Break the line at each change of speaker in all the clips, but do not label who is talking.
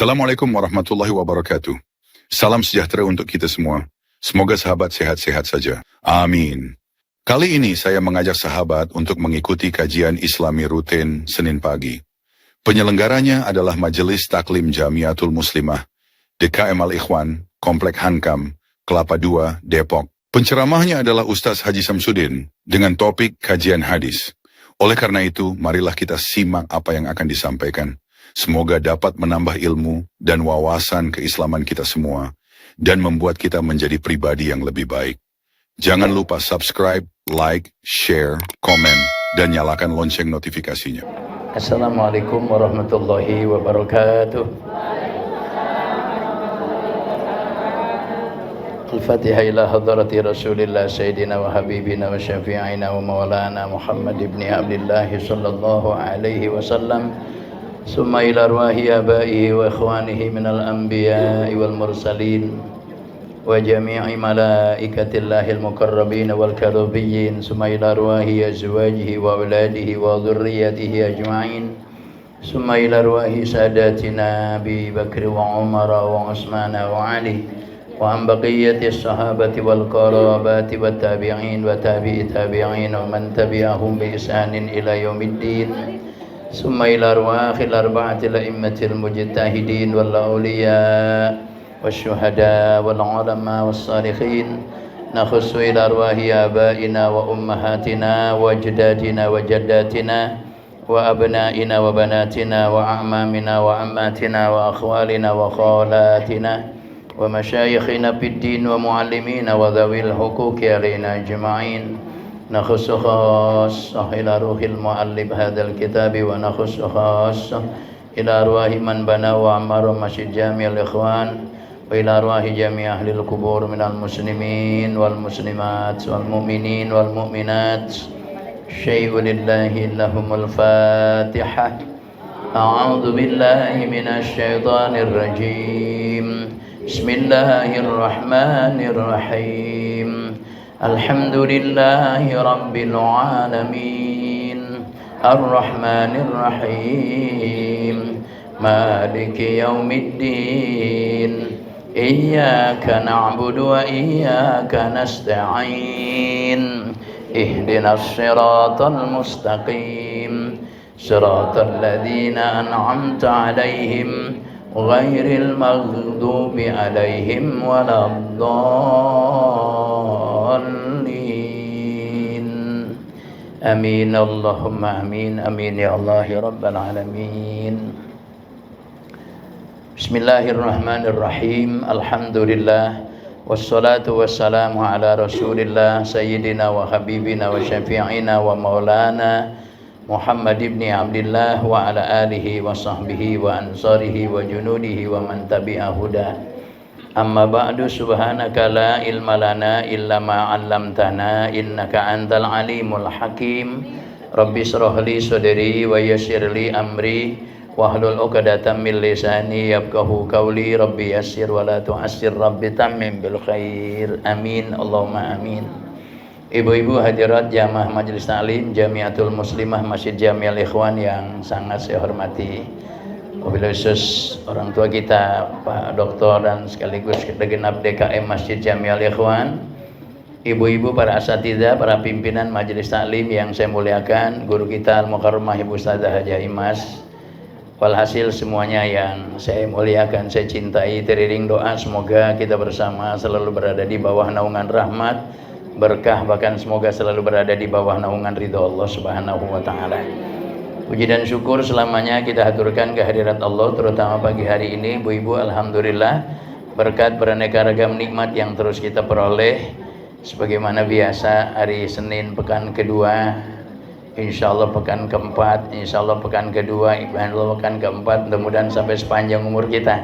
Assalamualaikum warahmatullahi wabarakatuh. Salam sejahtera untuk kita semua. Semoga sahabat sehat-sehat saja. Amin. Kali ini saya mengajak sahabat untuk mengikuti kajian Islami rutin Senin pagi. Penyelenggaranya adalah Majelis Taklim Jamiatul Muslimah, DKM Al-Ikhwan, Komplek Hankam, Kelapa II, Depok. Penceramahnya adalah Ustaz Haji Samsudin dengan topik kajian hadis. Oleh karena itu, marilah kita simak apa yang akan disampaikan. Semoga dapat menambah ilmu dan wawasan keislaman kita semua dan membuat kita menjadi pribadi yang lebih baik. Jangan lupa subscribe, like, share, komen, dan nyalakan lonceng notifikasinya.
Assalamualaikum warahmatullahi wabarakatuh. Al-Fatihah ila hadrati Rasulillah Sayyidina wa Habibina wa Syafi'ina wa Maulana Muhammad ibn Abdullah sallallahu alaihi wasallam. Summa ila arwahi abaihi wa ikhwanihi minal anbiya'i wal mursalin wa jami'i malaikatillahil mukarrabin wal karubiyyin. Summa ila arwahi azwajihi wa auladihi wa dhurriyyatihi ajma'in. Summa ila arwahi sadatina Abi Bakr wa Umar wa Utsman wa Ali wa an baqiyati sahabati wal qarabati wat tabi'in wa tabi'i tabi'in wa man tabi'ahum bi ihsanin ila yaumiddin. Summa ila arwahil arba'atil a'immatil mujtahidin wal awliya wasyuhada wal ulama was salihin. Nakhussu ila arwahi abaina wa ummahatina wa ajdadina wa jaddatina wa abnaina wa banatina wa a'mamina wa ammatina wa akhwalina wa khalatina wa masyayikhina fid din wa muallimina wa dhawil huquqi alaina ajma'in. نخص خاصة إلى روح المؤلف هذا الكتاب ونخص خاصة إلى أرواح من بنى وعمر مسجد جامع الإخوان وإلى أرواح جميع أهل القبور من المسلمين والمسلمات والمؤمنين والمؤمنات. شيء لله لهم الفاتحة. أعوذ بالله من الشيطان الرجيم. بسم الله الرحمن الرحيم. Alhamdulillahi Rabbil Alamin Ar-Rahmanir Rahim Maliki Yaumiddin Iyyaka na'budu wa iyyaka nasta'in Ihdinas siratal mustaqim Siratal ladzina an'amta 'alaihim ghairil maghdubi 'alaihim waladdallin. Amin Allahumma amin. Amin ya Allah ya rabbal alamin. Bismillahirrahmanirrahim. Alhamdulillah wassalatu wassalamu ala Rasulillah sayyidina wa habibina wa syafi'ina wa maulana Muhammad ibn Abdullah wa ala alihi wa sahbihi wa ansarihi wa junudihi wa man tabi'a huda. Amma ba'du, subhanaka la ilma lana illa ma 'allamtana innaka antal alimul hakim. Rabbi shrah li sadri wa yassir li amri wahlul 'uqdatam min lisani yafqahu qawli. Rabbi yassir wa la tu'assir, Rabbi tammim bil khair. Amin Allahumma amin. Ibu-ibu hadirat jamaah Majelis Taklim Jamiatul Muslimah Masjid Jami Al-Ikhwan yang sangat saya hormati, wabillahi khusus orang tua kita Pak Doktor dan sekaligus segenap DKM Masjid Jami Al-Ikhwan, ibu-ibu para asatidzah, para pimpinan Majelis Taklim yang saya muliakan, guru kita Al-Mukarramah Ibu Ustadzah Hajah Imas, walhasil semuanya yang saya muliakan, saya cintai, teriring doa semoga kita bersama selalu berada di bawah naungan rahmat, berkah, bahkan semoga selalu berada di bawah naungan ridho Allah Subhanahu wa taala. Puji dan syukur selamanya kita haturkan kehadirat Allah, terutama pagi hari ini ibu-ibu, alhamdulillah berkat beraneka ragam nikmat yang terus kita peroleh. Sebagaimana biasa hari Senin pekan kedua, insyaallah pekan keempat, insyaallah pekan kedua, insyaallah pekan keempat, mudah-mudahan sampai sepanjang umur kita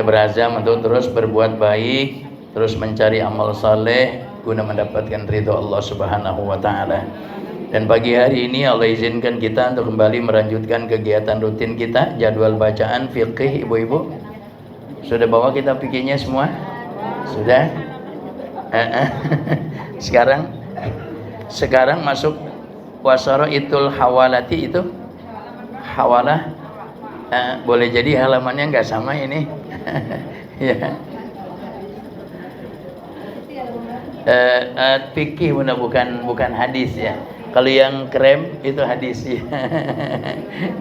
berazam untuk terus berbuat baik, terus mencari amal saleh guna mendapatkan ridho Allah Subhanahu wa taala. Dan pagi hari ini Allah izinkan kita untuk kembali melanjutkan kegiatan rutin kita, jadwal bacaan fiqih. Ibu-ibu sudah bawa kitab fikihnya semua? Sudah? Sekarang masuk wasaraitul hawalati, itu hawalah Boleh jadi halamannya nggak sama ini. Ya. Fikih bukan hadis ya. Kalau yang krem itu hadis ya.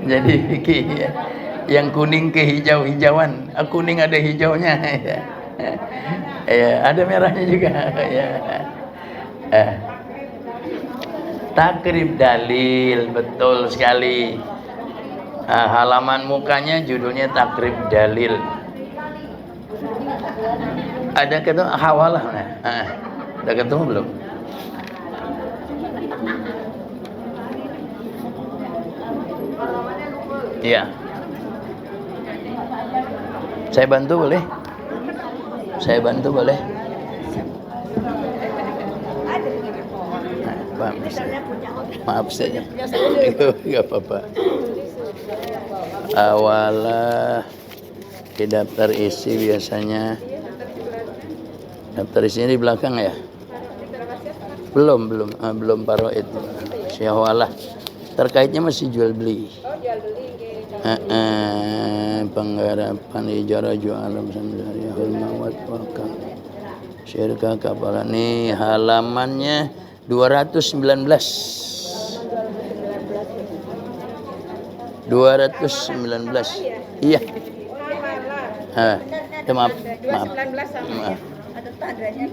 Jadi fikih ya. Yang kuning ke hijau-hijauan, kuning ada hijaunya ya. Ya, ada merahnya juga ya. Takrib dalil, betul sekali. Halaman mukanya judulnya takrib dalil. Ada ketemu hawalah nah. Udah ketemu belum? Iya. Saya bantu boleh? Maaf saja. Enggak apa-apa. Awalah di daftar isi biasanya. Daftar isinya di belakang ya? Belum paroid. Syawalah. Terkaitnya masih jual beli. Penggarapan ijarah jualan samsariyahul mawat wakaf syirkah kapalah. Nih halamannya 219. Iya. Maaf.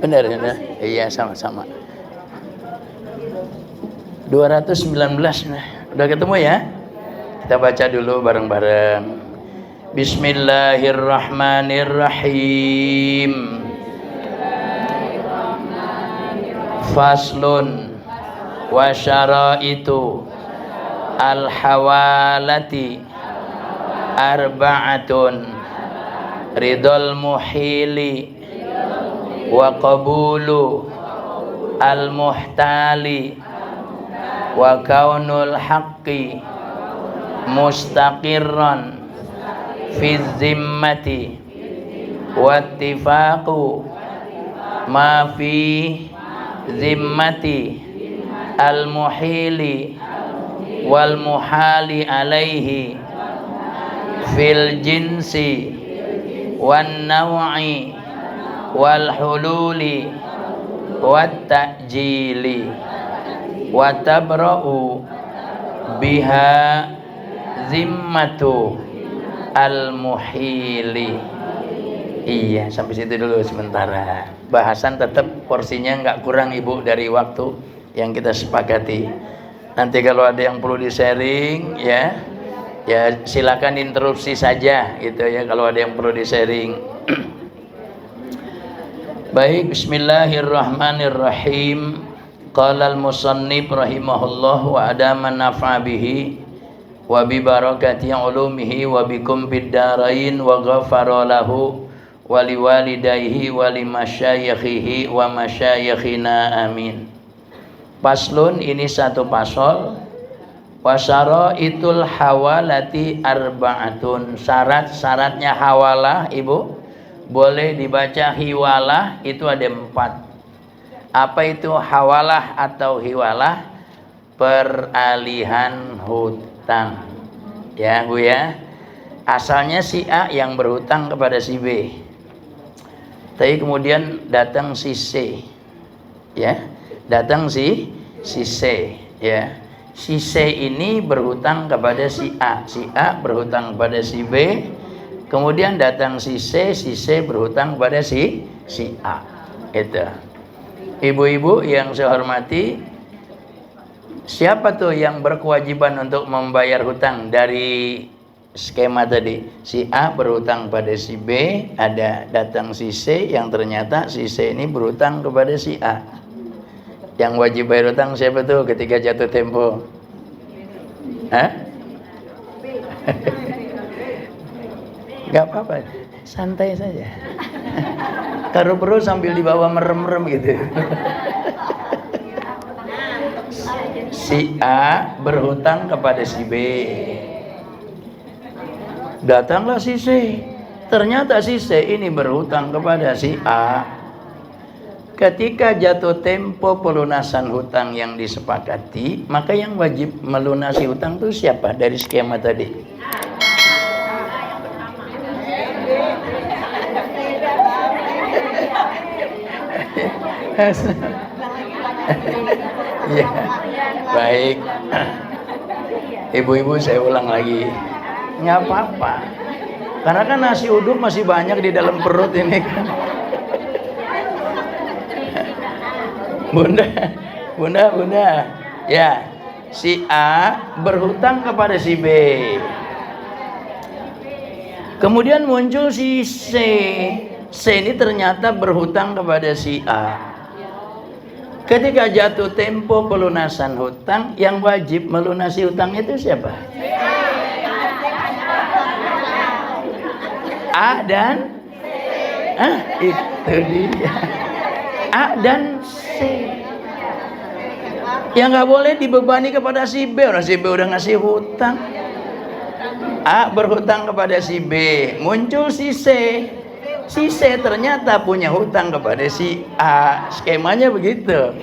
Benar. Iya sama-sama. 219 nah. Udah ketemu ya? Kita baca dulu bareng-bareng. Bismillahirrahmanirrahim. Faslun wa syaraitu al-hawalati arba'atun ridal muhili wa qabulu al-muhtali wa kaunul haqqi mustaqirran fi zimmati wa ittifaqu ma fi zimmati al-muhili wal muhali alaihi fil jinsi wan naw'i wal hululi wat ta'jili wa tabra'u biha zimmatu al-muhili. Iya, sampai situ dulu sementara. Bahasan tetap porsinya nggak kurang Ibu dari waktu yang kita sepakati. Nanti kalau ada yang perlu di-sharing ya silakan interupsi saja gitu ya kalau ada yang perlu di-sharing. Baik, bismillahirrahmanirrahim. Qala al-musannif rahimahullah wa adama nafa bihi wa bi barakati ulumihi wa bikum bid darain wa ghafara lahu wa liwalidayhi wa limasyayikhihi wa masyayikhina amin. Paslun, ini satu pasol. Wa syaraitul hawalati arba'atun. Syarat-syaratnya hawalah Ibu boleh dibaca hiwalah, itu ada 4. Apa itu hawalah atau hiwalah? Peralihan hutang ya Bu ya. Asalnya si A yang berhutang kepada si B, tapi kemudian datang si C ya, datang si C ya. Si C ini berhutang kepada si A berhutang kepada si B, kemudian datang si C berhutang kepada si A. Itu ibu-ibu yang saya hormati, siapa tuh yang berkewajiban untuk membayar hutang dari skema tadi? Si A berhutang pada si B, ada datang si C yang ternyata si C ini berhutang kepada si A. Yang wajib bayar hutang siapa tuh ketika jatuh tempo? Gak apa-apa, santai saja. Taruh perut sambil dibawa merem-merem gitu. Si A berhutang kepada si B. Datanglah si C. Ternyata si C ini berhutang kepada si A. Ketika jatuh tempo pelunasan hutang yang disepakati, maka yang wajib melunasi hutang itu siapa dari skema tadi? Ya, baik. Ibu-ibu saya ulang lagi. Nggak apa-apa. Karena kan nasi uduk masih banyak di dalam perut ini kan. Bunda. Ya, si A berhutang kepada si B. Kemudian muncul si C. C ini ternyata berhutang kepada si A. Ketika jatuh tempo pelunasan hutang, yang wajib melunasi hutang itu siapa? A dan itu dia. A dan C. Yang nggak boleh dibebani kepada si B. Orang si B udah ngasih hutang. A berhutang kepada si B. Muncul si C. Si C ternyata punya hutang kepada si A. Skemanya begitu.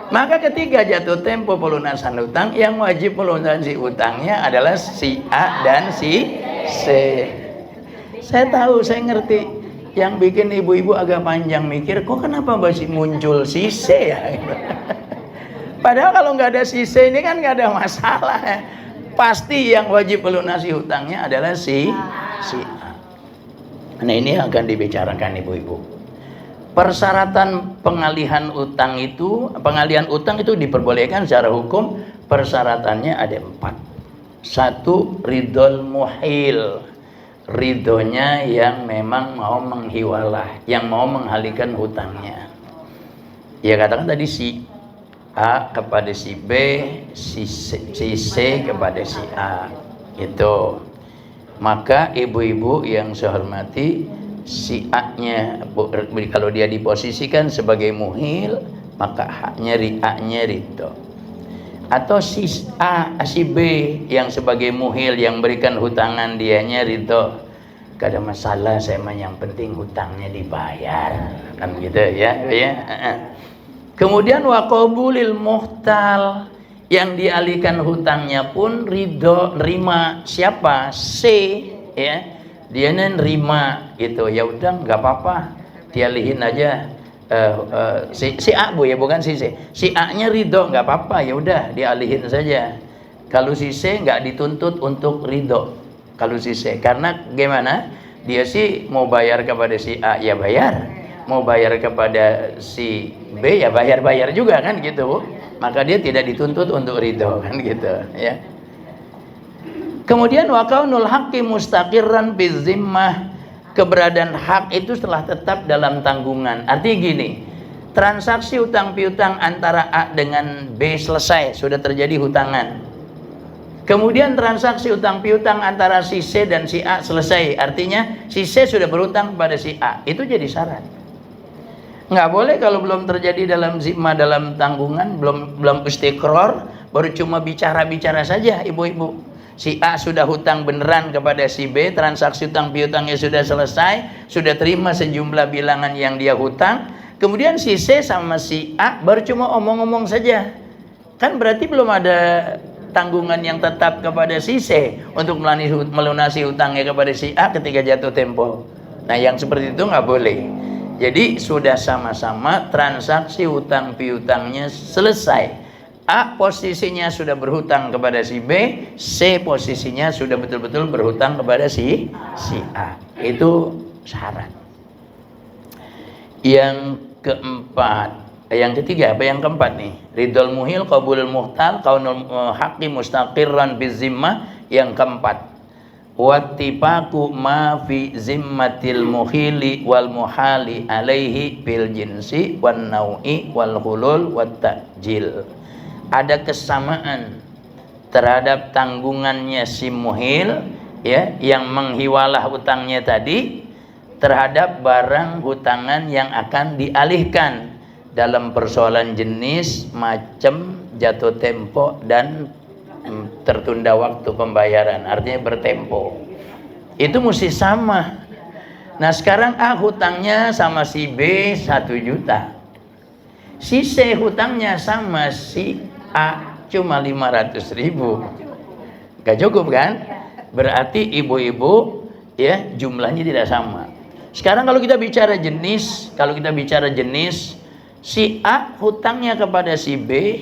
Maka ketika jatuh tempo pelunasan hutang, yang wajib melunasi hutangnya adalah si A dan si C. Saya tahu, saya ngerti. Yang bikin ibu-ibu agak panjang mikir, kok kenapa masih muncul si C ya? Padahal kalau nggak ada si C ini kan nggak ada masalah. Pasti yang wajib melunasi hutangnya adalah si A. Nah, ini akan dibicarakan ibu-ibu. Persyaratan pengalihan utang itu diperbolehkan secara hukum. Persyaratannya ada 4. 1, ridhol muhil. Ridhonya yang memang mau menghiwalah, yang mau menghalikan hutangnya. Ya katakan tadi si A kepada si B, si C kepada si A. Itu. Maka ibu-ibu yang saya hormati, si A-nya kalau dia diposisikan sebagai muhil, maka A-nya ridho. Atau si B yang sebagai muhil yang berikan hutangan, dianya ridho. Gak ada masalah, saya mah yang penting hutangnya dibayar, kan gitu ya. Kemudian wa qabulil muhtal, yang dialihkan hutangnya pun ridho, nerima. Siapa? C, ya, dia nerima gitu. Ya udah nggak apa-apa, dialihin aja. Si A bu ya, bukan si C. Si A nya ridho, nggak apa-apa, ya udah dialihin saja. Kalau si C nggak dituntut untuk ridho. Kalau si C, karena gimana? Dia sih mau bayar kepada si A ya bayar, mau bayar kepada si B ya bayar juga kan gitu bu. Maka dia tidak dituntut untuk ridho kan gitu ya. Kemudian wa kaunul haqqi mustaqirran bizimmah, keberadaan hak itu telah tetap dalam tanggungan. Artinya gini, transaksi utang piutang antara A dengan B selesai, sudah terjadi hutangan. Kemudian transaksi utang piutang antara si C dan si A selesai, artinya si C sudah berhutang pada si A, itu jadi syarat. Nggak boleh kalau belum terjadi dalam zimma, dalam tanggungan, belum istiqror, baru cuma bicara saja ibu-ibu. Si A sudah hutang beneran kepada si B, transaksi utang piutangnya sudah selesai, sudah terima sejumlah bilangan yang dia hutang. Kemudian si C sama si A baru cuma omong-omong saja. Kan berarti belum ada tanggungan yang tetap kepada si C untuk melunasi hutangnya kepada si A ketika jatuh tempo. Nah yang seperti itu nggak boleh. Jadi sudah sama-sama transaksi hutang piutangnya selesai. A posisinya sudah berhutang kepada si B, C posisinya sudah betul-betul berhutang kepada si A. Itu syarat. Yang ketiga apa yang keempat nih? Ridhol muhil, qabulul muhtal, kaunul haqqi mustaqirran bizimmah. Yang keempat, wattifaku ma fi zimmatil muhili wal muhali alaihi bil jinsi wan nau'i wal hulul wat ta'jil. Ada kesamaan terhadap tanggungannya si muhil ya, yang menghiwalah hutangnya tadi, terhadap barang hutangan yang akan dialihkan dalam persoalan jenis, macam, jatuh tempo dan tertunda waktu pembayaran, artinya bertempo. Itu mesti sama. Nah sekarang A hutangnya sama si B 1 juta, si C hutangnya sama si A cuma 500.000. Gak cukup kan? Berarti ibu-ibu ya jumlahnya tidak sama. Sekarang kalau kita bicara jenis, Si A hutangnya kepada si B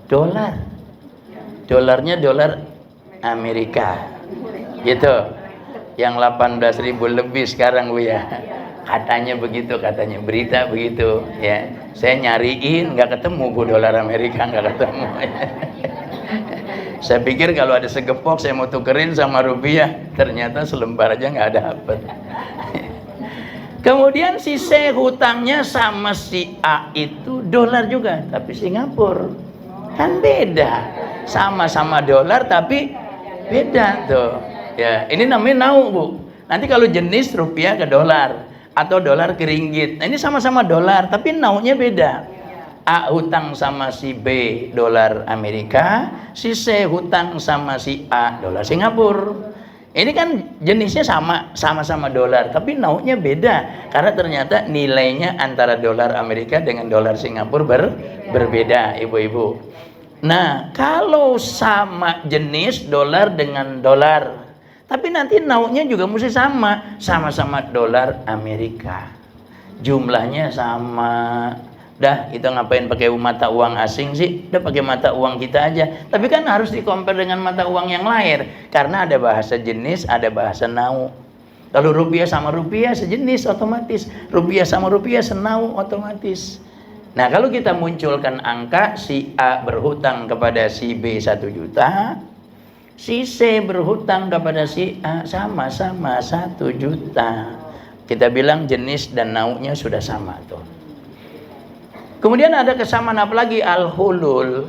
dolar. Dolarnya dolar Amerika. Gitu. Yang 18.000 lebih sekarang Bu ya. Katanya begitu, katanya berita begitu ya. Saya nyariin nggak ketemu Bu, dolar Amerika nggak ketemu. Saya pikir kalau ada segepok saya mau tukerin sama rupiah, ternyata selembar aja nggak dapet. Kemudian si C hutangnya sama si A itu dolar juga, tapi Singapura. Kan beda. Sama-sama dolar tapi beda tuh. Ya, ini namanya nau, Bu. Nanti kalau jenis rupiah ke dolar atau dolar ke ringgit. Nah, ini sama-sama dolar tapi naunya beda. A hutang sama si B dolar Amerika, si C hutang sama si A dolar Singapura. Ini kan jenisnya sama-sama dolar, tapi naunya beda karena ternyata nilainya antara dolar Amerika dengan dolar Singapura berbeda, ibu-ibu. Nah, kalau sama jenis dolar dengan dolar, tapi nanti naunya juga mesti sama-sama dolar Amerika. Jumlahnya sama. Dah, kita ngapain pakai mata uang asing sih? Udah pakai mata uang kita aja. Tapi kan harus di-compare dengan mata uang yang lain. Karena ada bahasa jenis, ada bahasa nau. Kalau rupiah sama rupiah sejenis otomatis. Rupiah sama rupiah senau otomatis. Nah, kalau kita munculkan angka, si A berhutang kepada si B 1 juta. Si C berhutang kepada si A sama-sama 1 juta. Kita bilang jenis dan naunya sudah sama tuh. Kemudian ada kesamaan apa lagi? Al-hulul.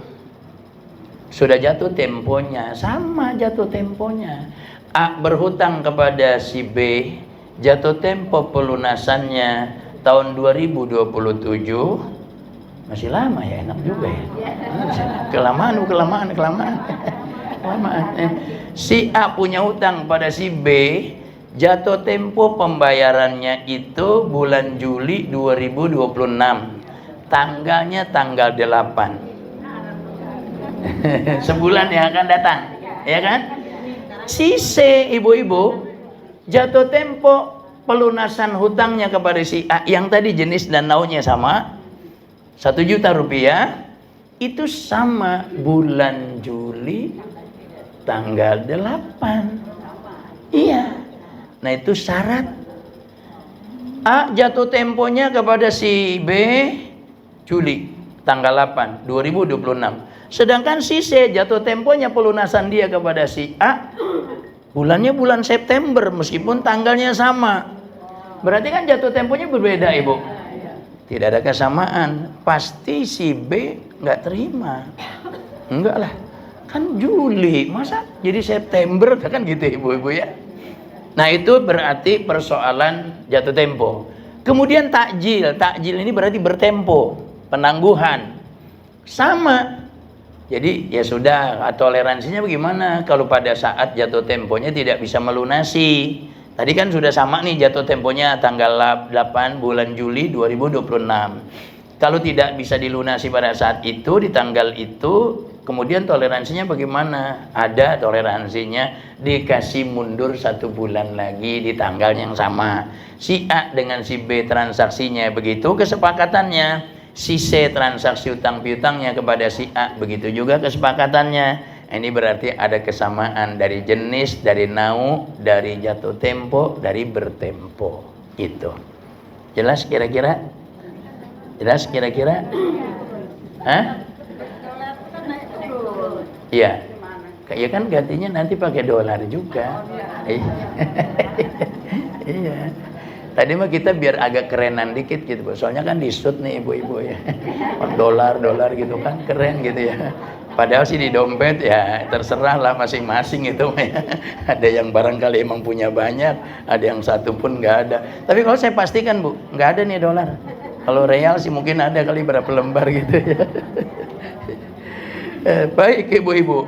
Sudah jatuh temponya, sama jatuh temponya. A berhutang kepada si B, jatuh tempo pelunasannya tahun 2027. Masih lama ya, enak juga ya. Kelamaan. Si A punya hutang pada si B, jatuh tempo pembayarannya itu bulan Juli 2026. Tanggalnya tanggal 8. Sebulan yang akan datang, ya kan? Si C, ibu-ibu, jatuh tempo pelunasan hutangnya kepada si A yang tadi jenis dan naunya sama 1 juta rupiah, itu sama bulan Juli tanggal 8. Iya. Nah, itu syarat. A jatuh temponya kepada si B Juli tanggal 8 2026. Sedangkan si C jatuh temponya pelunasan dia kepada si A bulannya bulan September meskipun tanggalnya sama. Berarti kan jatuh temponya berbeda, Ibu. Tidak ada kesamaan. Pasti si B nggak terima. Enggak lah. Kan Juli, masa jadi September? Kan gitu, Ibu-ibu ya. Nah, itu berarti persoalan jatuh tempo. Kemudian takjil. Takjil ini berarti bertempo. Penangguhan sama. Jadi ya sudah, toleransinya bagaimana kalau pada saat jatuh temponya tidak bisa melunasi. Tadi kan sudah sama nih jatuh temponya tanggal 8 bulan Juli 2026. Kalau tidak bisa dilunasi pada saat itu, di tanggal itu, kemudian toleransinya bagaimana? Ada toleransinya, dikasih mundur 1 bulan lagi di tanggal yang sama. Si A dengan si B transaksinya begitu kesepakatannya. Si C transaksi utang piutangnya kepada si A, begitu juga kesepakatannya. Ini berarti ada kesamaan dari jenis, dari nau, dari jatuh tempo, dari bertempo. Gitu. Jelas kira-kira? Jelas kira-kira? Hah? Iya. Ya kan gantinya nanti pakai dolar juga. Iya. Tadi mah kita biar agak kerenan dikit gitu, soalnya kan disut nih ibu-ibu ya. Dolar gitu kan keren gitu ya. Padahal sih di dompet ya terserah lah masing-masing itu ya. Ada yang barangkali emang punya banyak, ada yang satu pun nggak ada. Tapi kalau saya pastikan Bu, nggak ada nih dolar. Kalau real sih mungkin ada kali berapa lembar gitu ya. Baik ibu-ibu.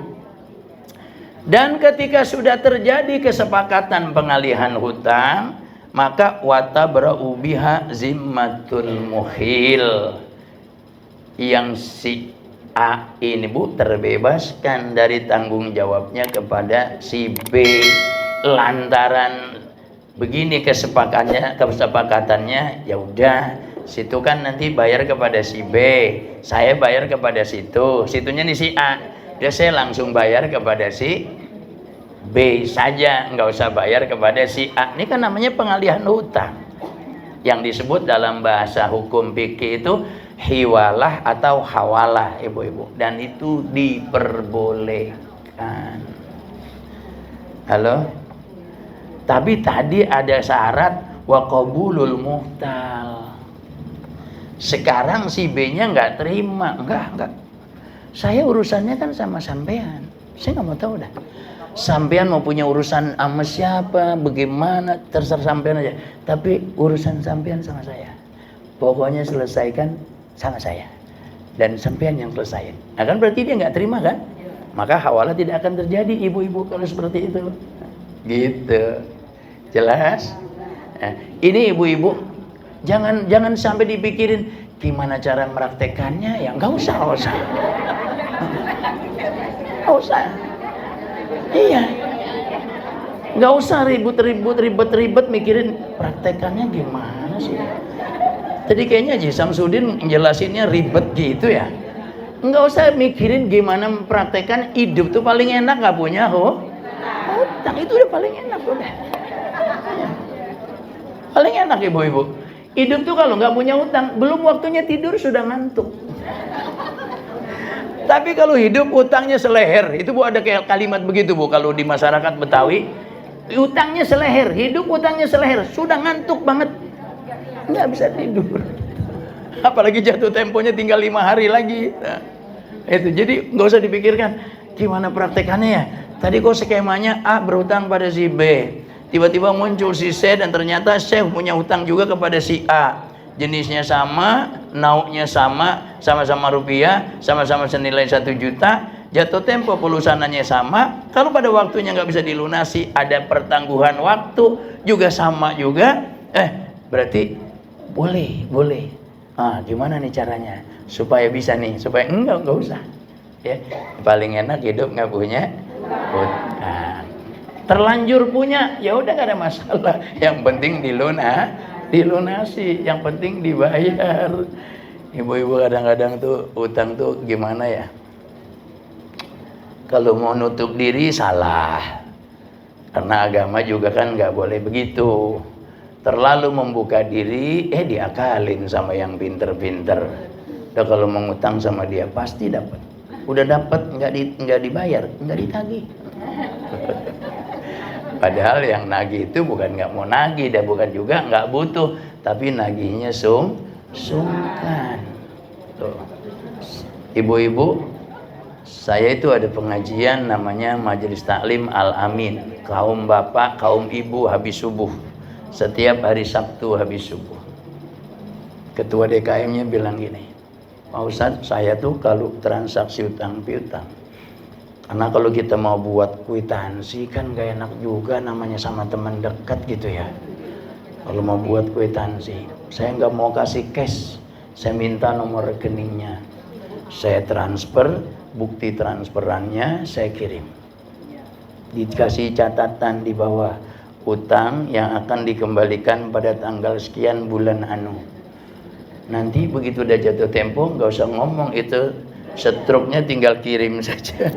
Dan ketika sudah terjadi kesepakatan pengalihan hutang, maka watabra'u biha zimmatul muhil, yang si A ini Bu terbebaskan dari tanggung jawabnya kepada si B lantaran begini kesepakatannya, ya udah Situ kan nanti bayar kepada si B, saya bayar kepada situ, situnya nih si A. Dia saya langsung bayar kepada si B saja, nggak usah bayar kepada si A. Ini kan namanya pengalihan hutang. Yang disebut dalam bahasa hukum fikih itu hiwalah atau hawalah, ibu-ibu. Dan itu diperbolehkan. Halo? Tapi tadi ada syarat wa qabulul muhtal. Sekarang si B-nya nggak terima, enggak. Saya urusannya kan sama sampean. Saya nggak mau tahu dah. Sampean mau punya urusan sama siapa, bagaimana, terserah sampean aja. Tapi urusan sampean sama saya. Pokoknya selesaikan sama saya. Dan sampean yang selesaiin. Nah kan berarti dia nggak terima kan? Maka hawalah tidak akan terjadi, ibu-ibu, kalau seperti itu. Gitu. Jelas? Nah, ini ibu-ibu, jangan sampai dipikirin gimana cara meraktekannya, ya nggak usah. Nggak usah. Iya. Nggak usah ribet mikirin praktekannya gimana sih. Tadi kayaknya Haji Samsudin jelasinnya ribet gitu ya. Nggak usah mikirin gimana mempraktekkan, hidup tuh paling enak nggak punya hutang, itu udah paling enak udah. Paling enak ibu-ibu. Hidup tuh kalau nggak punya hutang, belum waktunya tidur sudah ngantuk. Tapi kalau hidup utangnya seleher, itu Bu ada kayak kalimat begitu Bu kalau di masyarakat Betawi, utangnya seleher, hidup utangnya seleher, sudah ngantuk banget, nggak bisa tidur. Apalagi jatuh temponya tinggal 5 hari lagi. Nah, itu jadi nggak usah dipikirkan gimana praktekannya ya. Tadi kok skemanya A berhutang pada si B, tiba-tiba muncul si C dan ternyata C punya hutang juga kepada si A. Jenisnya sama, nauknya sama, sama-sama rupiah, sama-sama senilai 1 juta, jatuh tempo pelusanannya sama. Kalau pada waktunya nggak bisa dilunasi, ada pertangguhan waktu juga sama juga, berarti boleh. Gimana nih caranya supaya bisa nih, supaya enggak usah. Ya, paling enak hidup nggak punya hutang. Terlanjur punya, ya udah nggak ada masalah. Yang penting dilunasi, yang penting dibayar. Ibu-ibu kadang-kadang tuh utang tuh gimana ya? Kalau mau nutup diri salah, karena agama juga kan nggak boleh begitu. Terlalu membuka diri, diakalin sama yang pinter-pinter. Udah kalau mengutang sama dia pasti dapat. Udah dapat nggak dibayar, nggak ditagih. Padahal yang nagih itu bukan nggak mau nagih, dan bukan juga nggak butuh, tapi nagihnya sungkan. Tuh. Ibu-ibu, saya itu ada pengajian namanya Majelis Taklim Al-Amin, kaum bapak, kaum ibu habis subuh, setiap hari Sabtu habis subuh. Ketua DKM-nya bilang gini, Pak Ustadz, saya tuh kalau transaksi utang piutang, karena kalau kita mau buat kwitansi kan gak enak juga namanya sama teman dekat gitu ya. Kalau mau buat kwitansi, saya nggak mau kasih cash, saya minta nomor rekeningnya, saya transfer, bukti transferannya saya kirim. Dikasih catatan di bawah, utang yang akan dikembalikan pada tanggal sekian bulan anu. Nanti begitu udah jatuh tempo nggak usah ngomong itu, stroke-nya tinggal kirim saja.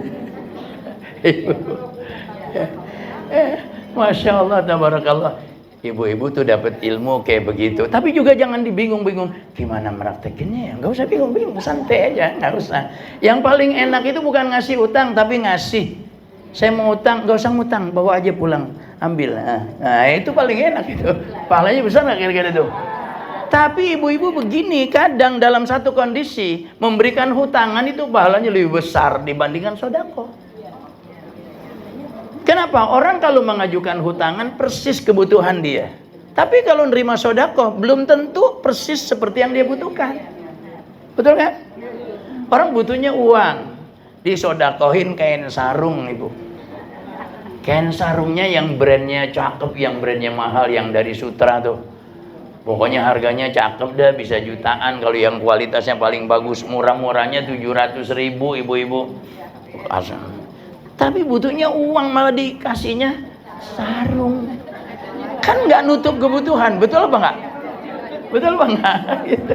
Masya Allah, tabarakallah. Ibu-ibu tuh dapat ilmu kayak begitu. Tapi juga jangan dibingung-bingung gimana meraktekinnya ya. Nggak usah bingung-bingung, santai aja, nggak usah. Yang paling enak itu bukan ngasih utang, tapi ngasih. Saya mau utang, nggak usah ngutang, bawa aja pulang, ambil. Nah itu paling enak itu. Pahalanya besar nggak kira-kira itu? Tapi ibu-ibu begini, kadang dalam satu kondisi memberikan hutangan itu pahalanya lebih besar dibandingkan sedekah. Kenapa? Orang kalau mengajukan hutangan persis kebutuhan dia. Tapi kalau nerima sedekah belum tentu persis seperti yang dia butuhkan. Betul kan? Orang butuhnya uang, disedekahin kain sarung ibu. Kain sarungnya yang brandnya cakep, yang brandnya mahal, yang dari sutra tuh. Pokoknya harganya cakep dah, bisa jutaan. Kalau yang kualitasnya paling bagus, murah-murahnya 700.000 ibu-ibu. Tapi butuhnya uang malah dikasihnya sarung. Kan nggak nutup kebutuhan, betul apa nggak? Betul Bang? Gitu.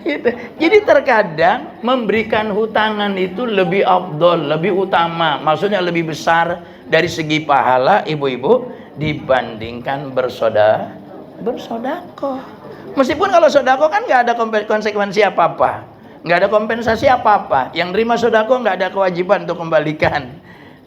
Gitu. Jadi terkadang memberikan hutangan itu lebih afdol, lebih utama, maksudnya lebih besar dari segi pahala ibu-ibu dibandingkan bersodakoh. Meskipun kalau sodakoh kan nggak ada konsekuensi apa-apa, nggak ada kompensasi apa-apa. Yang terima sodakoh nggak ada kewajiban untuk kembalikan.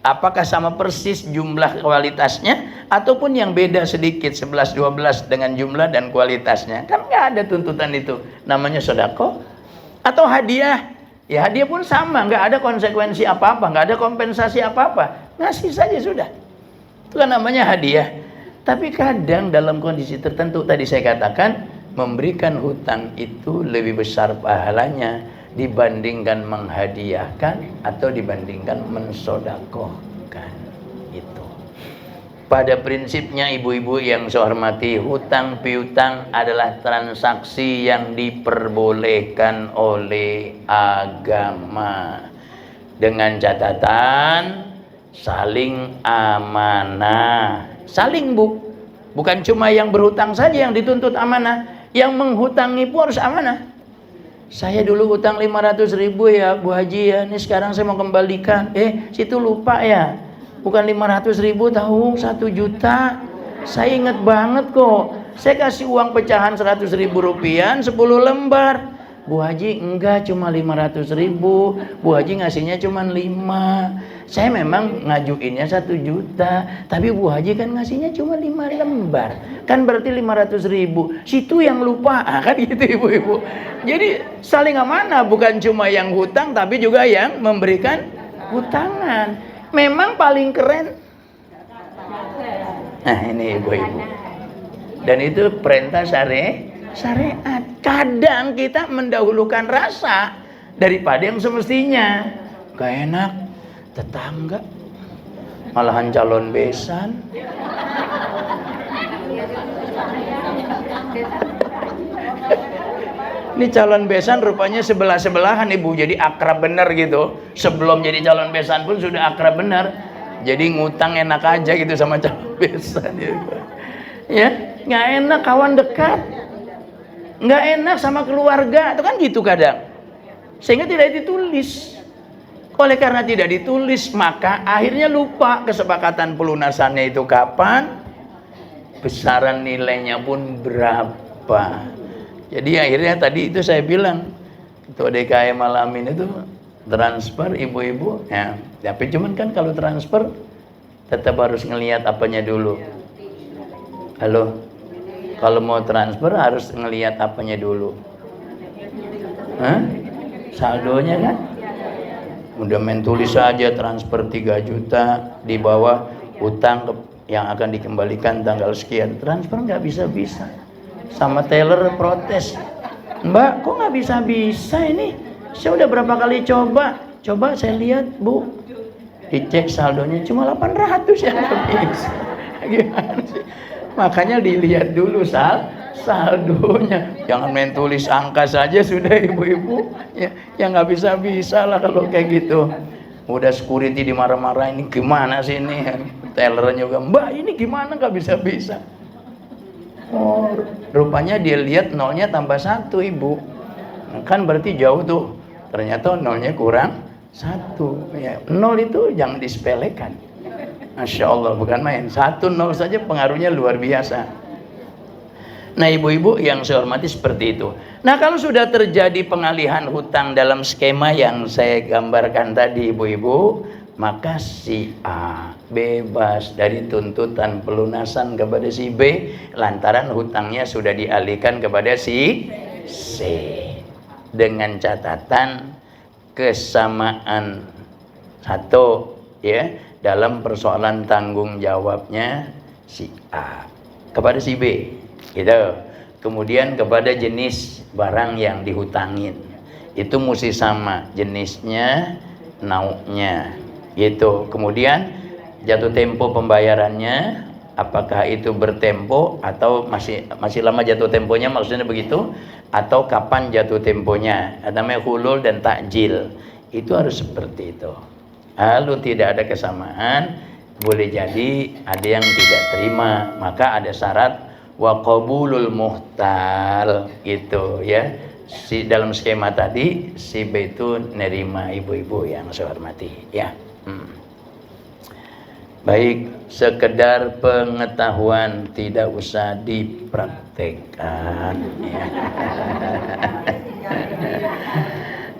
Apakah sama persis jumlah kualitasnya ataupun yang beda sedikit 11-12 dengan jumlah dan kualitasnya, kan nggak ada tuntutan itu, namanya sodako. Atau hadiah, ya hadiah pun sama, nggak ada konsekuensi apa-apa, nggak ada kompensasi apa-apa, ngasih saja sudah, itu kan namanya hadiah. Tapi kadang dalam kondisi tertentu tadi saya katakan, memberikan hutang itu lebih besar pahalanya dibandingkan menghadiahkan atau dibandingkan mensodakohkan. Itu pada prinsipnya ibu-ibu yang saya hormati, hutang piutang adalah transaksi yang diperbolehkan oleh agama dengan catatan saling amanah, saling bukan cuma yang berhutang saja yang dituntut amanah, yang menghutangi pun harus amanah. Saya dulu utang 500.000 ya Bu Haji ya, ini sekarang saya mau kembalikan. Situ lupa ya, bukan 500.000 tahu, 1 juta. Saya ingat banget kok, saya kasih uang pecahan 100.000 rupiah 10 lembar. Bu Haji enggak, cuma 500.000. Bu Haji ngasihnya cuma 5. Saya memang ngajuinnya 1 juta, tapi Bu Haji kan ngasihnya cuma 5 lembar. Kan berarti 500.000. Situ yang lupa, kan gitu ibu-ibu. Jadi saling amanah, bukan cuma yang hutang, tapi juga yang memberikan hutangan. Memang paling keren. Nah ini ibu-ibu. Dan itu perintah syariat. Kadang kita mendahulukan rasa daripada yang semestinya. Gak enak, tetangga malahan calon besan. Ini calon besan rupanya sebelah-sebelahan ibu, jadi akrab bener gitu. Sebelum jadi calon besan pun sudah akrab bener. Jadi ngutang enak aja gitu sama calon besan ya. Nggak enak kawan dekat, nggak enak sama keluarga, itu kan gitu kadang. Sehingga tidak ditulis. Oleh karena tidak ditulis, maka akhirnya lupa kesepakatan pelunasannya itu kapan, besaran nilainya pun berapa. Jadi akhirnya tadi itu saya bilang, Ketua DKM Alamin itu transfer ibu-ibu, ya. Tapi cuman kan kalau transfer tetap harus ngelihat apanya dulu. Halo, kalau mau transfer harus ngelihat apanya dulu. Saldonya kan? Udah main tulis saja transfer 3 juta, di bawah utang yang akan dikembalikan tanggal sekian. Transfer nggak bisa-bisa. Sama teller protes, Mbak kok nggak bisa-bisa ini? Saya udah berapa kali coba saya lihat Bu, dicek saldonya cuma 800 ya, nggak bisa. Gimana sih? Makanya dilihat dulu saldonya, jangan main tulis angka saja sudah ibu-ibu ya nggak bisa-bisa lah kalau kayak gitu. Udah security dimarah-marah, ini gimana sih ini, tellernya juga, Mbak ini gimana nggak bisa-bisa. Oh, rupanya dia lihat nolnya tambah 1 ibu, kan berarti jauh tuh, ternyata nolnya kurang 1 ya. 0 itu jangan disepelekan, Masya Allah, bukan main. 1 0 saja pengaruhnya luar biasa. Nah ibu-ibu yang saya hormati seperti itu. Nah kalau sudah terjadi pengalihan hutang dalam skema yang saya gambarkan tadi ibu-ibu, maka si A bebas dari tuntutan pelunasan kepada si B lantaran hutangnya sudah dialihkan kepada si C, dengan catatan kesamaan satu ya dalam persoalan tanggung jawabnya si A kepada si B gitu. Kemudian kepada jenis barang yang dihutangin itu mesti sama jenisnya, naunya gitu. Kemudian jatuh tempo pembayarannya, apakah itu bertempo atau masih lama jatuh temponya, maksudnya begitu, atau kapan jatuh temponya, namanya hulul dan takjil. Itu harus seperti itu. Lalu tidak ada kesamaan, boleh jadi ada yang tidak terima, maka ada syarat wa qabulul muhtal gitu ya. Si dalam skema tadi si B itu nerima ibu-ibu yang saya hormati ya. Baik, sekedar pengetahuan, tidak usah dipraktekkan ya.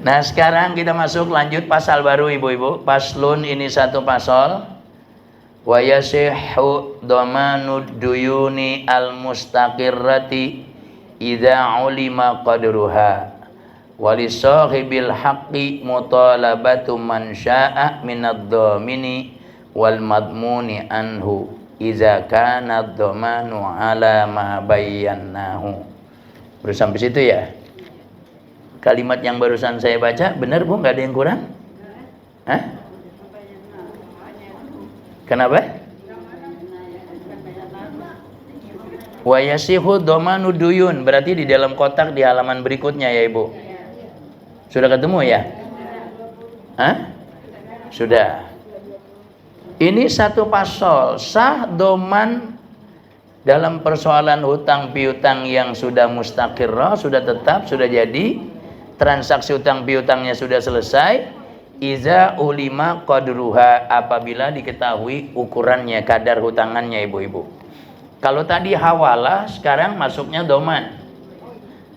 Nah sekarang kita masuk lanjut pasal baru ibu-ibu. Paslun, ini satu pasal. Wa yasihhu dhamanud duyuni al-mustaqirrati idza ulima qadruha wa li sahibil haqqi mutalabatu man syaa minad dhamini wal madmuni anhu idza kana ad-dhamanu ala ma bayyanahu. Baru sampai situ ya. Kalimat yang barusan saya baca benar Bu, nggak ada yang kurang? Hah? Kenapa? Wa yasihu dhamanu duyun, berarti di dalam kotak di halaman berikutnya ya Ibu. Sudah ketemu ya? Hah? Sudah. Ini satu pasal sah doman dalam persoalan hutang piutang yang sudah mustaqirrah, sudah tetap, sudah jadi, transaksi hutang piutangnya sudah selesai. Iza ulima qadruha, apabila diketahui ukurannya, kadar hutangannya ibu-ibu. Kalau tadi hawalah, sekarang masuknya doman.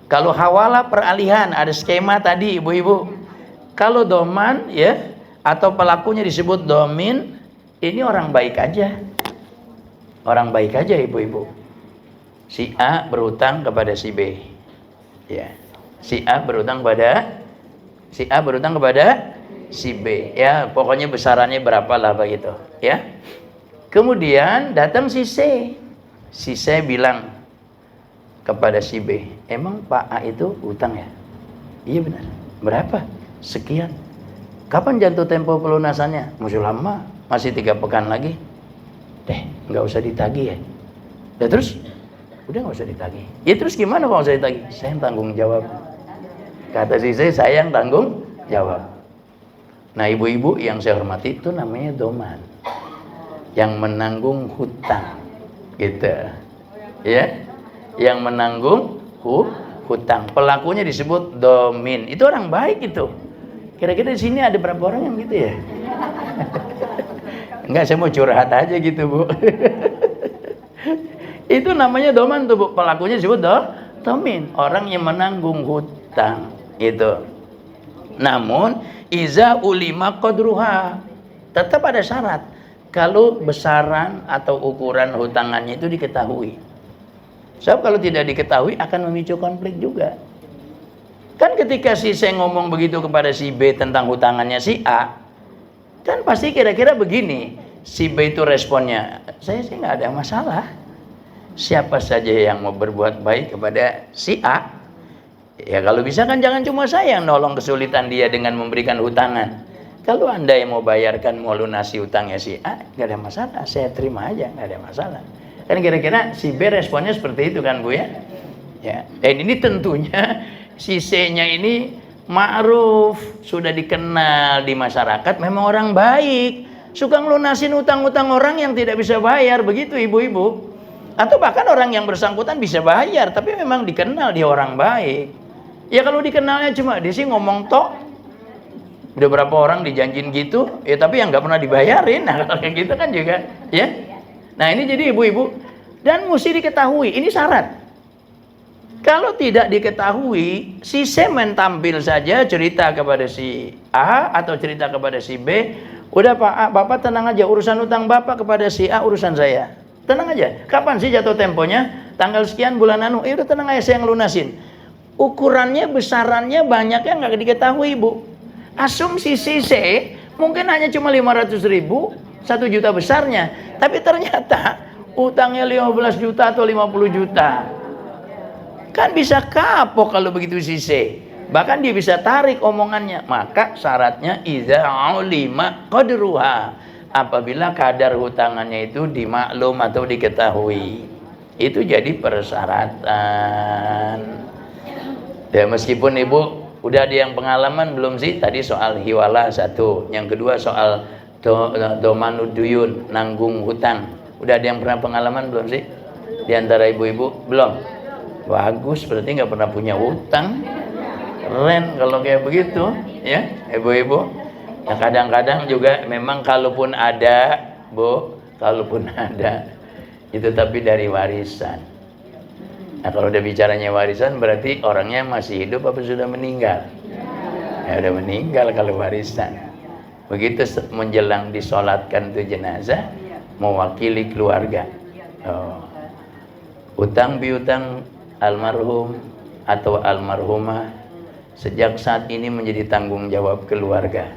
Kalau hawalah peralihan, ada skema tadi ibu-ibu. Kalau doman ya, atau pelakunya disebut domin, ini orang baik aja. Orang baik aja ibu-ibu. Si A berhutang kepada si B. Ya. Si A berhutang kepada si B. Ya, pokoknya besarannya berapa lah begitu, ya. Kemudian datang si C. Si C bilang kepada si B, "Emang Pak A itu hutang ya?" "Iya benar." "Berapa?" "Sekian." "Kapan jatuh tempo pelunasannya?" "Masih lama, masih 3 pekan lagi." "Deh, nggak usah ditagih ya." "Ya terus?" "Udah nggak usah ditagih." "Ya terus gimana kalau saya ditagih?" "Saya yang tanggung jawab." Kata si C, "Saya yang tanggung jawab." Nah ibu-ibu yang saya hormati, itu namanya doman, yang menanggung hutang gitu ya, yang menanggung hutang. Pelakunya disebut domin. Itu orang baik itu. Kira-kira di sini ada berapa orang yang gitu ya? Enggak, saya mau curhat aja gitu Bu. Itu namanya doman tuh Bu. Pelakunya disebut domin, orang yang menanggung hutang itu. Namun iza ulima qadruha, tetap ada syarat. Kalau besaran atau ukuran hutangannya itu diketahui. Sebab kalau tidak diketahui akan memicu konflik juga. Kan ketika si C ngomong begitu kepada si B tentang hutangannya si A, kan pasti kira-kira begini. Si B itu responnya, saya sih nggak ada masalah. Siapa saja yang mau berbuat baik kepada si A, ya kalau bisa kan jangan cuma saya yang nolong kesulitan dia dengan memberikan hutangan. Kalau Anda yang mau bayarkan, mau lunasi hutangnya si A, nggak ada masalah, saya terima aja, nggak ada masalah. Kan kira-kira si B responnya seperti itu kan Bu ya? Ya. Dan ini tentunya si C-nya ini ma'ruf, sudah dikenal di masyarakat, memang orang baik, suka ngelunasin hutang-hutang orang yang tidak bisa bayar, begitu ibu-ibu. Atau bahkan orang yang bersangkutan bisa bayar, tapi memang dikenal dia orang baik. Ya kalau dikenalnya cuma dia sih ngomong tok, udah berapa orang dijanjin gitu, ya tapi yang nggak pernah dibayarin. Nah kalau kayak gitu kan juga, ya. Nah ini jadi ibu-ibu, dan mesti diketahui, ini syarat. Kalau tidak diketahui, si C tampil saja cerita kepada si A atau cerita kepada si B, udah Pak A, Bapak tenang aja, urusan utang Bapak kepada si A, urusan saya. Tenang aja, kapan sih jatuh temponya? Tanggal sekian bulan anu, udah tenang aja, saya yang lunasin. Ukurannya, besarannya, banyaknya nggak diketahui Bu. Asumsi si C mungkin hanya cuma 500.000, 1 juta besarnya, tapi ternyata utangnya 15 juta atau 50 juta. Kan bisa kapok kalau begitu si C. Bahkan dia bisa tarik omongannya. Maka syaratnya iza ulima qadruha, apabila kadar hutangannya itu dimaklum atau diketahui. Itu jadi persyaratan. Ya meskipun Ibu udah ada yang pengalaman belum sih? Tadi soal hiwalah satu, yang kedua soal domanud duyun, nanggung hutang. Udah ada yang pernah pengalaman belum sih? Di antara ibu-ibu belum? Bagus, berarti nggak pernah punya hutang. Keren kalau kayak begitu, ya ibu-ibu. Nah, kadang-kadang juga memang kalaupun ada, Bu, kalaupun ada itu tapi dari warisan. Nah, kalau udah bicaranya warisan berarti orangnya masih hidup apa sudah meninggal? Ya udah meninggal kalau warisan. Begitu menjelang disolatkan tuh jenazah, mewakili keluarga. Oh. Utang piutang almarhum atau almarhumah sejak saat ini menjadi tanggung jawab keluarga.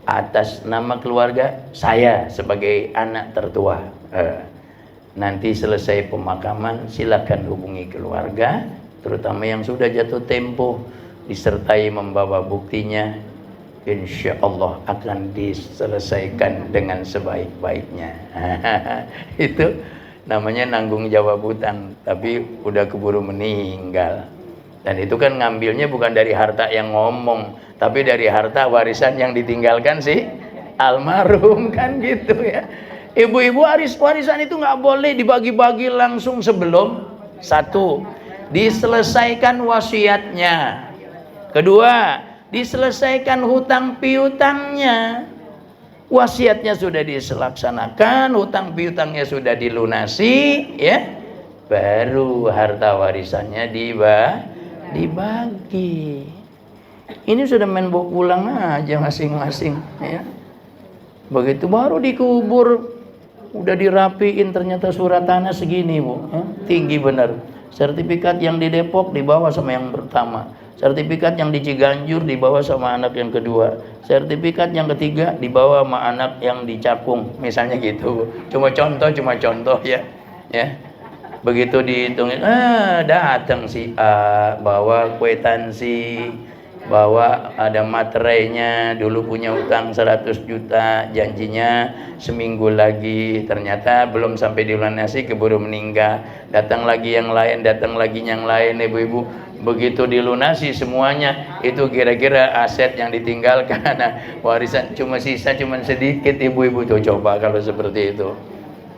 Atas nama keluarga, saya sebagai anak tertua. Nanti selesai pemakaman silakan hubungi keluarga, terutama yang sudah jatuh tempo, disertai membawa buktinya. Insya Allah akan diselesaikan dengan sebaik-baiknya. Itu namanya nanggung jawab hutang, tapi udah keburu meninggal. Dan itu kan ngambilnya bukan dari harta yang ngomong, tapi dari harta warisan yang ditinggalkan si almarhum, kan gitu ya. Ibu-ibu, warisan itu nggak boleh dibagi-bagi langsung sebelum satu, diselesaikan wasiatnya. Kedua, diselesaikan hutang piutangnya. Wasiatnya sudah dilaksanakan, hutang piutangnya sudah dilunasi, ya. Baru harta warisannya dibagi. Ini sudah main bawa pulang aja masing-masing, ya. Begitu baru dikubur, udah dirapiin, ternyata surat tanah segini, Bu, ya. Tinggi benar. Sertifikat yang di Depok dibawa sama yang pertama, sertifikat yang di Ciganjur dibawa sama anak yang kedua, sertifikat yang ketiga dibawa sama anak yang di Cakung, misalnya gitu. Cuma contoh ya. Begitu dihitungin, datang si A bawa kwitansi, bawa ada materainya, dulu punya utang 100 juta, janjinya seminggu lagi, ternyata belum sampai dilunasi keburu meninggal. Datang lagi yang lain, ibu-ibu. Begitu dilunasi semuanya, itu kira-kira aset yang ditinggalkan. Nah, warisan cuma sedikit, ibu-ibu tuh coba kalau seperti itu.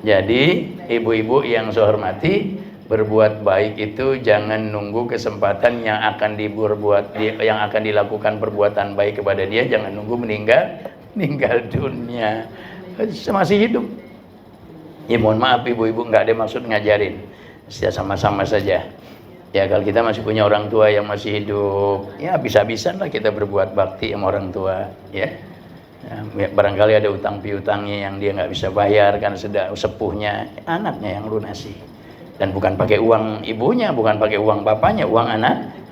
Jadi ibu-ibu yang saya hormati, berbuat baik itu jangan nunggu kesempatan yang akan dilakukan perbuatan baik kepada dia, jangan nunggu meninggal dunia, masih hidup. Ya mohon maaf ibu-ibu, nggak ada maksud ngajarin, sama-sama saja. Ya kalau kita masih punya orang tua yang masih hidup, ya bisa-bisan lah kita berbuat bakti sama orang tua, ya. Barangkali ada utang piutangnya yang dia nggak bisa bayar kan, sudah sepuhnya, anaknya yang lunasi. Dan bukan pakai uang ibunya, bukan pakai uang bapaknya, uang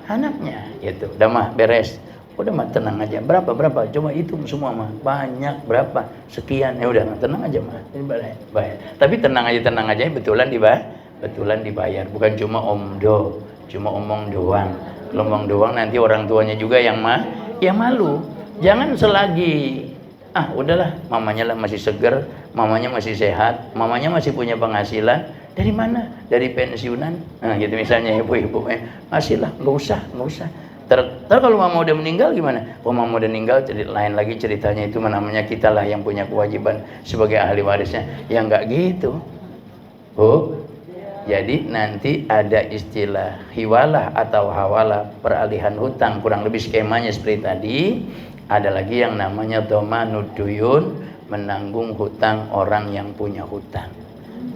anaknya gitu. Udah mah beres, udah mah tenang aja. Berapa coba hitung semua mah, banyak berapa, sekian, ya udah tenang aja mah, ini bayar. Tapi tenang aja betulan dibayar, bukan cuma omong doang. Kalau omong doang nanti orang tuanya juga yang malu. Jangan selagi udahlah, mamanya lah masih seger, mamanya masih sehat, mamanya masih punya penghasilan. Dari mana? Dari pensiunan. Nah, gitu misalnya ibu-ibu, masih lah, nggak usah. Terus kalau mama udah meninggal gimana? Oh, mama udah meninggal, lain lagi ceritanya, itu namanya kita lah yang punya kewajiban sebagai ahli warisnya. Ya nggak gitu, Bu. Jadi nanti ada istilah hiwalah atau hawalah, peralihan hutang, kurang lebih skemanya seperti tadi. Ada lagi yang namanya dhamanud duyun, menanggung hutang orang yang punya hutang.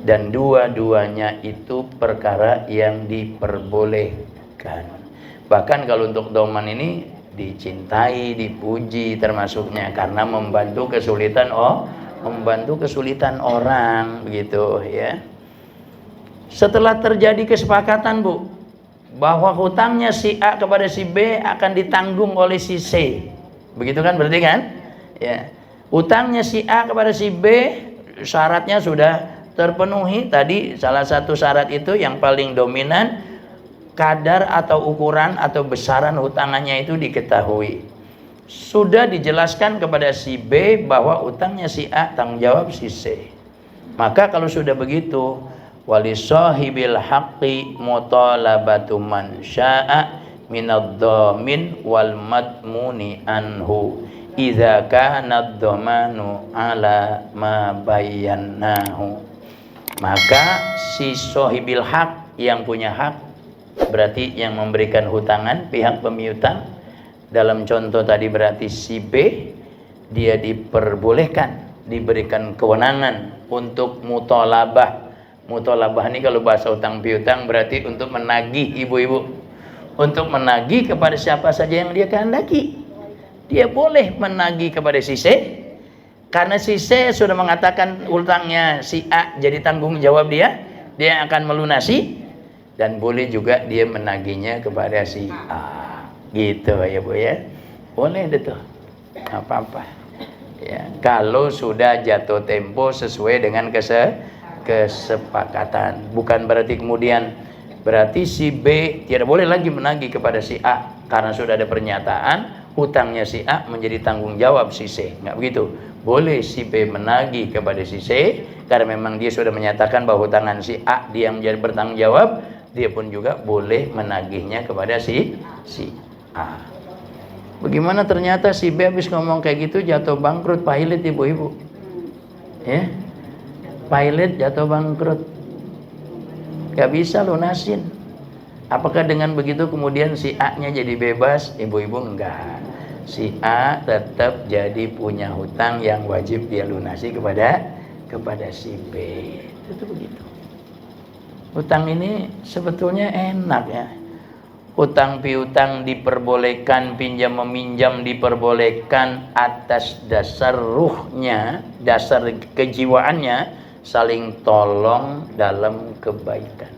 Dan dua-duanya itu perkara yang diperbolehkan. Bahkan kalau untuk dhaman ini dicintai, dipuji termasuknya, karena membantu kesulitan orang, begitu ya. Setelah terjadi kesepakatan, Bu, bahwa hutangnya si A kepada si B akan ditanggung oleh si C. Begitu kan berarti kan? Ya. Hutangnya si A kepada si B, syaratnya sudah terpenuhi. Tadi salah satu syarat itu yang paling dominan, kadar atau ukuran atau besaran hutangannya itu diketahui. Sudah dijelaskan kepada si B bahwa utangnya si A, tanggung jawab si C. Maka kalau sudah begitu, walisahibil haqqi mutalabatu man sya'a minadh-dhamin wal madmuni anhu idza kana adh-dhamanu ala ma bayyanahu. Maka si sohibil hak, yang punya hak, berarti yang memberikan hutangan, pihak pemiutang, dalam contoh tadi berarti si B, dia diperbolehkan, diberikan kewenangan untuk mutolabah. Mutolabah ini kalau bahasa utang piutang berarti untuk menagih, ibu-ibu, untuk menagih kepada siapa saja yang dia kehendaki. Dia boleh menagih kepada si C, karena si C sudah mengatakan utangnya si A jadi tanggung jawab dia akan melunasi, dan boleh juga dia menagihnya kepada si A. Gitu ya Bu ya. Boleh itu, apa-apa. Ya, kalau sudah jatuh tempo sesuai dengan kesepakatan. Bukan berarti kemudian berarti si B tidak boleh lagi menagih kepada si A karena sudah ada pernyataan hutangnya si A menjadi tanggung jawab si C. Nggak begitu. Boleh si B menagih kepada si C karena memang dia sudah menyatakan bahwa hutangan si A dia yang menjadi bertanggung jawab. Dia pun juga boleh menagihnya kepada si A. Bagaimana ternyata si B habis ngomong kayak gitu jatuh bangkrut, pailit ibu-ibu. Ya. Pailit jatuh bangkrut. Gak bisa lunasin. Apakah dengan begitu kemudian si A-nya jadi bebas? Ibu-ibu enggak. Si A tetap jadi punya hutang yang wajib dia lunasi kepada si B. Itu begitu. Hutang ini sebetulnya enak ya. Hutang piutang diperbolehkan, pinjam meminjam diperbolehkan atas dasar ruhnya, dasar kejiwaannya, saling tolong dalam kebaikan.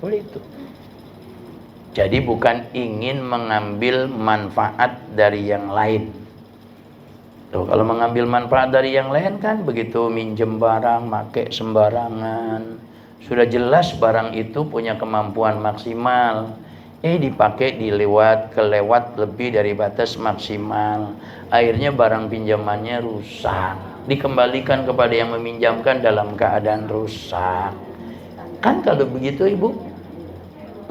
Boleh itu. Jadi bukan ingin mengambil manfaat dari yang lain. Tuh, kalau mengambil manfaat dari yang lain kan begitu minjem barang, make sembarangan. Sudah jelas barang itu punya kemampuan maksimal. Dipakai kelewat lebih dari batas maksimal. Akhirnya barang pinjamannya rusak. Dikembalikan kepada yang meminjamkan dalam keadaan rusak. Kan kalau begitu ibu,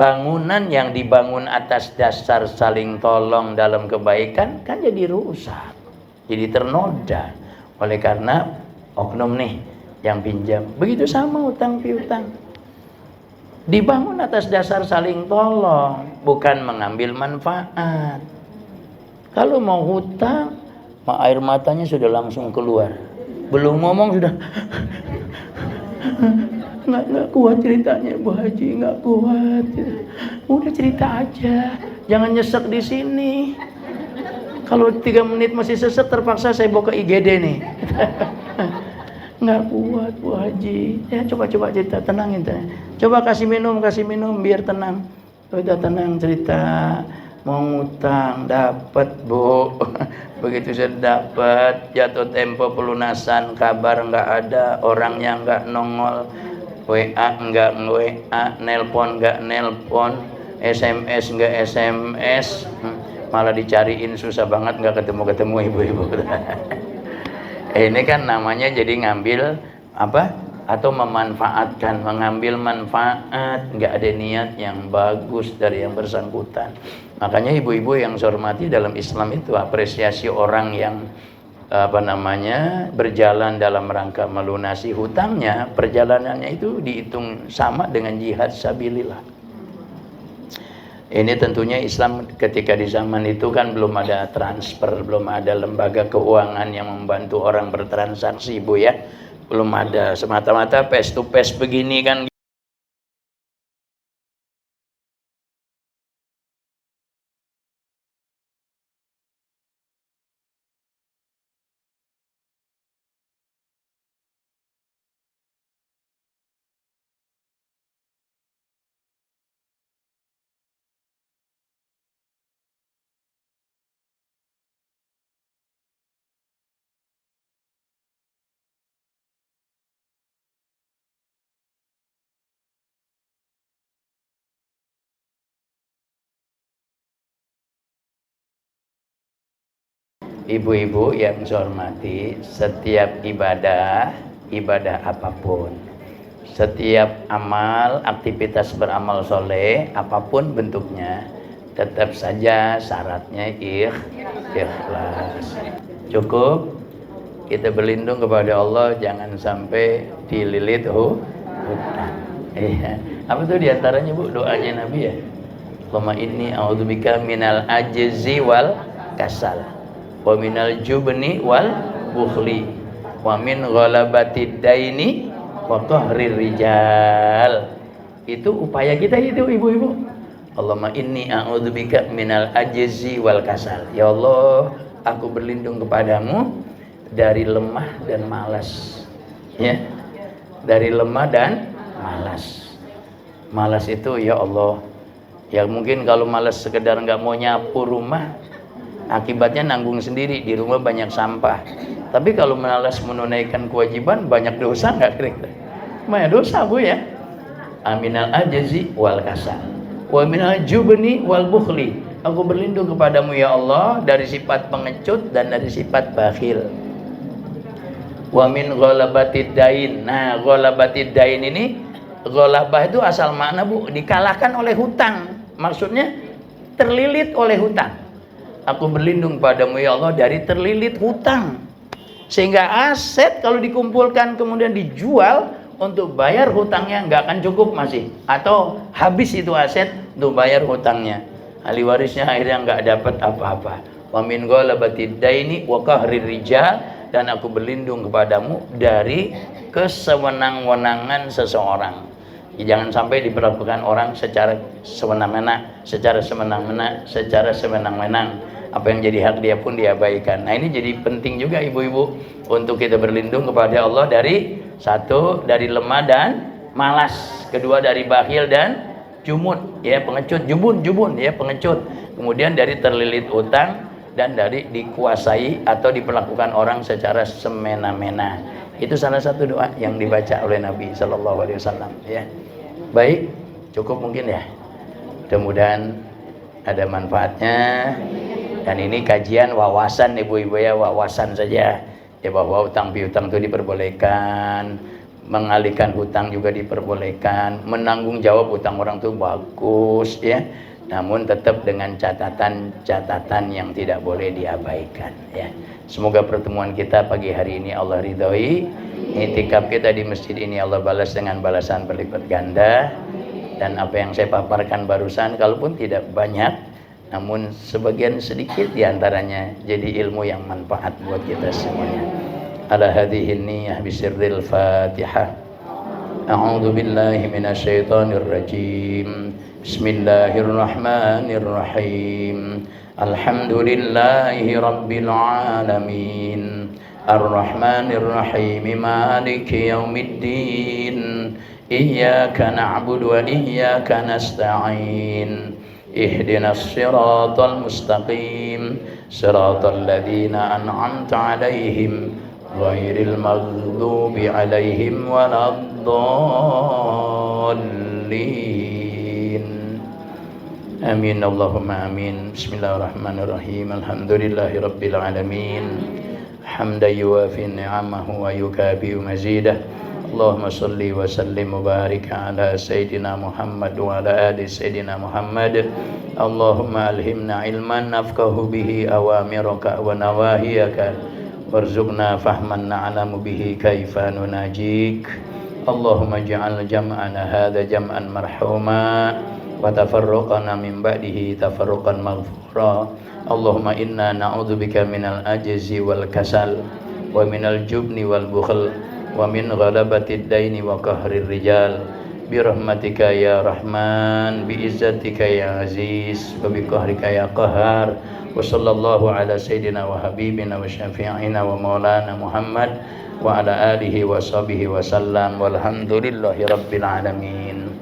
bangunan yang dibangun atas dasar saling tolong dalam kebaikan kan jadi rusak, jadi ternoda oleh karena oknum nih yang pinjam. Begitu sama utang piutang, dibangun atas dasar saling tolong, bukan mengambil manfaat. Kalau mau hutang, air matanya sudah langsung keluar, belum ngomong sudah nggak kuat ceritanya Bu Haji, nggak kuat. Udah cerita aja, jangan nyesek di sini. Kalau 3 menit masih sesek, terpaksa saya bawa ke IGD nih. Nggak kuat Bu Haji. Ya coba cerita, tenangin. Coba kasih minum biar tenang. Udah tenang cerita. Mau ngutang, dapat Bu. Begitu saya dapat, jatuh tempo pelunasan, kabar nggak ada, orangnya nggak nongol. WA enggak WA, nelpon enggak nelpon, SMS enggak SMS, malah dicariin susah banget, enggak ketemu ibu-ibu. Ini kan namanya jadi ngambil apa? Atau memanfaatkan, mengambil manfaat, enggak ada niat yang bagus dari yang bersangkutan. Makanya ibu-ibu yang saya hormati, dalam Islam itu apresiasi orang yang berjalan dalam rangka melunasi hutangnya, perjalanannya itu dihitung sama dengan jihad sabilillah. Ini tentunya Islam ketika di zaman itu kan belum ada transfer, belum ada lembaga keuangan yang membantu orang bertransaksi Bu ya, belum ada, semata-mata face to face begini kan. Ibu-ibu yang saya hormati, setiap ibadah apapun, setiap amal, aktivitas beramal soleh, apapun bentuknya, tetap saja syaratnya ikhlas. Cukup kita berlindung kepada Allah, jangan sampai dililit hutang. Iya. Apa tuh diantaranya Bu doanya Nabi ya? Allahumma inni a'udzubika minal ajzi wal kasal wa minal jubni wal bukhli wa min ghalabatid daini wa qahrir rijal. Itu upaya kita itu ibu-ibu. Allahumma inni a'udzubika minal ajzi wal kasal. Ya Allah, aku berlindung kepadamu dari lemah dan malas. Ya. Dari lemah dan malas. Malas itu ya Allah, ya mungkin kalau malas sekedar nggak mau nyapu rumah, akibatnya nanggung sendiri, di rumah banyak sampah. Tapi kalau malas menunaikan kewajiban, banyak dosa nggak kira-kira? Banyak dosa Bu ya. Aminal ajzi wal kasal wa minal jubni wal bukhli. Aku berlindung kepadamu ya Allah dari sifat pengecut dan dari sifat bakhil. Wa min ghalabatid dain. Nah, ghalabatid dain ini, ghalabah itu asal makna Bu, dikalahkan oleh hutang. Maksudnya terlilit oleh hutang. Aku berlindung padamu ya Allah dari terlilit hutang. Sehingga aset kalau dikumpulkan kemudian dijual untuk bayar hutangnya nggak akan cukup masih. Atau habis itu aset untuk bayar hutangnya. Ahli warisnya akhirnya nggak dapat apa-apa. Wa min ghalabatid daini wa qahrir rijal. Dan aku berlindung kepadamu dari kesewenang-wenangan seseorang. Jangan sampai diperlakukan orang secara sewenang-wenang, secara sewenang-wenang. Apa yang jadi hak dia pun diabaikan. Nah, ini jadi penting juga ibu-ibu untuk kita berlindung kepada Allah dari satu, dari lemah dan malas. Kedua, dari bakhil dan jumud, ya pengecut, jubun, ya pengecut. Kemudian dari terlilit utang dan dari dikuasai atau diperlakukan orang secara semena-mena. Itu salah satu doa yang dibaca oleh Nabi Shallallahu Alaihi Wasallam. Ya, baik, cukup mungkin ya. Mudah-mudahan ada manfaatnya. Dan ini kajian wawasan ibu-ibu ya, wawasan saja. Ya bahwa utang piutang itu diperbolehkan, mengalihkan hutang juga diperbolehkan, menanggung jawab hutang orang itu bagus ya. Namun tetap dengan catatan-catatan yang tidak boleh diabaikan ya. Semoga pertemuan kita pagi hari ini Allah ridhoi. I'tikaf kita di masjid ini Allah balas dengan balasan berlipat ganda. Dan apa yang saya paparkan barusan, kalaupun tidak banyak, namun sebagian sedikit diantaranya jadi ilmu yang manfaat buat kita semuanya. Ala hadhihi niyyah bisirril Fatihah. A'udzu billahi minasyaitonir rajim. Bismillahirrahmanirrahim. Alhamdulillahi rabbil alamin. Ar-Rahmanir-Rahim. Maliki yaumiddin. Iyyaka na'budu wa iyyaka nasta'in. Ihdinas siratal mustaqim. Siratal ladzina an'amta 'alaihim ghairil maghdubi 'alaihim waladdallin. Amin Allahumma amin. Bismillahirrahmanirrahim. Alhamdulillahi rabbil alamin. Hamdan yuwafi ni'amahu wa yukabi'u mazidah. Allahumma salli wa sallim wa barik ala Sayyidina Muhammad wa ala ali Sayyidina Muhammad. Allahumma alhimna ilman nafqahu bihi awamiraka wa nawahiyaka warzuqna fahman na'lamu bihi kaifa nunajik. Allahumma ja'al jam'ana hadha jam'an marhuma wa tafarruqana min ba'dihi tafarruqan maghfura. Allahumma inna na'udzubika minal ajzi wal kasal wa minal jubni wal bukhl wa min ghalabatid daini wa qahrir rijal bi rahmatika ya rahman bi izzatika ya aziz wa bi qahrika ya qahar. Wa sallallahu ala sayyidina wa habibina wa syafi'ina wa maulana Muhammad wa ala alihi wa sahbihi wa sallam walhamdulillahi rabbil alamin.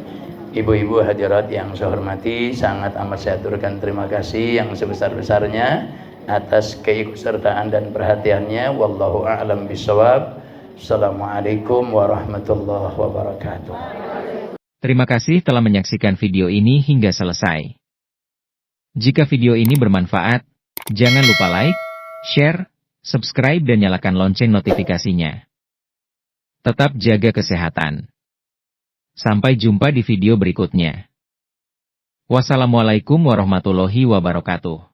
Ibu-ibu hadirat yang saya hormati, sangat amat saya aturkan terima kasih yang sebesar-besarnya atas keikutsertaan dan perhatiannya. Wallahu a'lam bishawab. Assalamualaikum warahmatullahi wabarakatuh.
Terima kasih telah menyaksikan video ini hingga selesai. Jika video ini bermanfaat, jangan lupa like, share, subscribe dan nyalakan lonceng notifikasinya. Tetap jaga kesehatan. Sampai jumpa di video berikutnya. Wassalamualaikum warahmatullahi wabarakatuh.